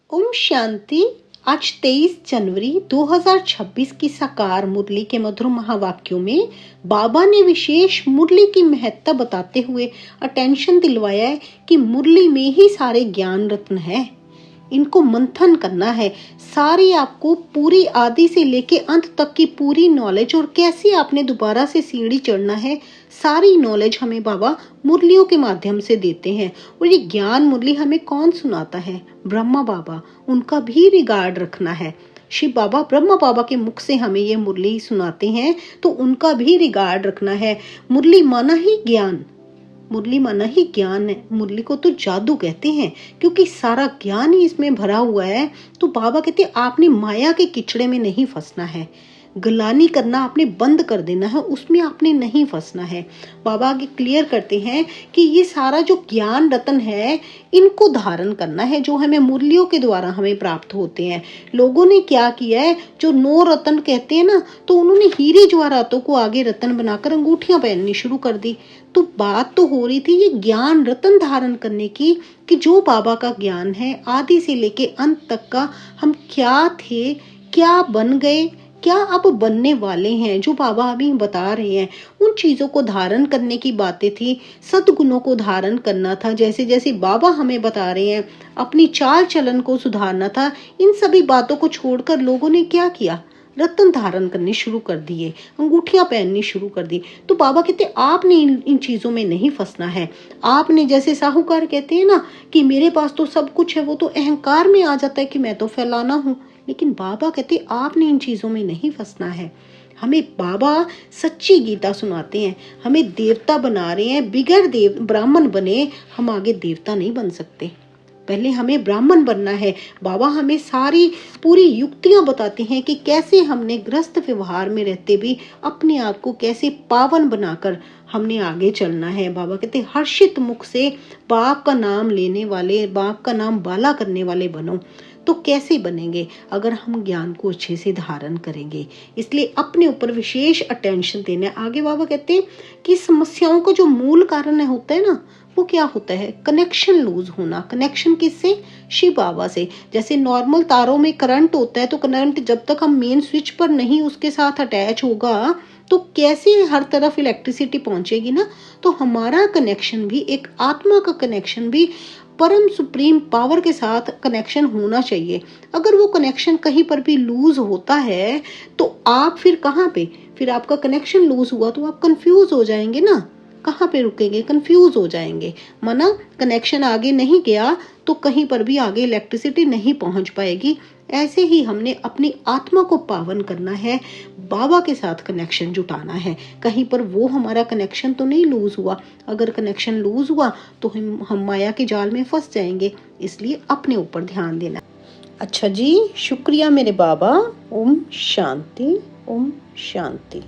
ओम शांति। आज 23 जनवरी 2026 की साकार मुरली के मधुर महावाक्यों में बाबा ने विशेष मुरली की महत्ता बताते हुए अटेंशन दिलवाया है कि मुरली में ही सारे ज्ञान रत्न है। इनको मंथन करना है। सारी आपको पूरी आदि से लेके अंत तक की पूरी नॉलेज और कैसे आपने दोबारा से सीढ़ी चढ़ना है, सारी नॉलेज हमें बाबा मुरलियों के माध्यम से देते हैं। और ये ज्ञान मुरली हमें कौन सुनाता है? ब्रह्मा बाबा। उनका भी रिगार्ड रखना है। शिव बाबा ब्रह्मा बाबा के मुख से हमें ये मुरली सुनाते हैं, तो उनका भी रिगार्ड रखना है। मुरली माना ही ज्ञान, मुरली माना ही ज्ञान है। मुरली को तो जादू कहते हैं क्योंकि सारा ज्ञान ही इसमें भरा हुआ है। तो बाबा कहते हैं आपने माया के कीचड़े में नहीं फंसना है। गलानी करना आपने बंद कर देना है, उसमें आपने नहीं फंसना है। बाबा आगे क्लियर करते हैं कि ये सारा जो ज्ञान रतन है, इनको धारण करना है, जो हमें मुरलियों के द्वारा हमें प्राप्त होते हैं। लोगों ने क्या किया है, जो 9 रतन कहते हैं ना, तो उन्होंने हीरे जवाहरातों को आगे रतन बनाकर अंगूठियां पहननी शुरू कर दी। तो बात तो हो रही थी ये ज्ञान रतन धारण करने की, कि जो बाबा का ज्ञान है आदि से लेके अंत तक का, हम क्या थे, क्या बन गए, क्या अब बनने वाले हैं, जो बाबा अभी बता रहे हैं, उन चीजों को धारण करने की बातें थी। सद्गुणों को धारण करना था, जैसे जैसे बाबा हमें बता रहे हैं, अपनी चाल चलन को सुधारना था। इन सभी बातों को छोड़कर लोगों ने क्या किया? रत्न धारण करने शुरू कर दिए, अंगूठियां पहननी शुरू कर दी। तो बाबा कहते आपने इन चीजों में नहीं फंसना है। आपने, जैसे साहूकार कहते हैं ना कि मेरे पास तो सब कुछ है, वो तो अहंकार में आ जाता है कि मैं तो फैलाना हूँ। लेकिन बाबा कहते आपने इन चीजों में नहीं फंसना है। हमें बाबा सच्ची गीता सुनाते हैं, हमें देवता बना रहे हैं। बिगड़ देव ब्राह्मण बने, हम आगे देवता नहीं बन सकते। पहले हमें ब्राह्मण बनना है। बाबा हमें सारी पूरी युक्तियां बताते हैं कि कैसे हमने ग्रस्त व्यवहार में रहते भी अपने आप को कैसे पावन बनाकर हमने आगे चलना है। बाबा कहते हर्षित मुख से बाप का नाम लेने वाले, बाप का नाम बाला करने वाले बनो। तो कैसे बनेंगे? अगर हम ज्ञान को अच्छे से धारण करेंगे। इसलिए अपने ऊपर विशेष अटेंशन देना है। आगे बाबा कहते हैं कि समस्याओं का जो मूल कारण होता है ना, वो क्या होता है? कनेक्शन लूज होना। कनेक्शन किससे? शिव बाबा से। जैसे नॉर्मल तारों में करंट होता है, तो करंट जब तक हम मेन स्विच पर नहीं उसके साथ अटैच होगा, तो कैसे हर तरफ इलेक्ट्रिसिटी पहुंचेगी ना। तो हमारा कनेक्शन भी, एक आत्मा का कनेक्शन भी परम सुप्रीम पावर के साथ कनेक्शन होना चाहिए। अगर वो कनेक्शन कहीं पर भी लूज होता है, तो आप फिर कहाँ पे, फिर आपका कनेक्शन लूज हुआ तो आप कंफ्यूज हो जाएंगे ना। कहाँ पे रुकेंगे? कंफ्यूज हो जाएंगे। माना कनेक्शन आगे नहीं गया तो कहीं पर भी आगे इलेक्ट्रिसिटी नहीं पहुंच पाएगी। ऐसे ही हमने अपनी आत्मा को पावन करना है, बाबा के साथ कनेक्शन जुटाना है। कहीं पर वो हमारा कनेक्शन तो नहीं लूज हुआ। अगर कनेक्शन लूज हुआ तो हम माया के जाल में फंस जाएंगे। इसलिए अपने ऊपर ध्यान देना। अच्छा जी, शुक्रिया मेरे बाबा। ओम शांति, ओम शांति।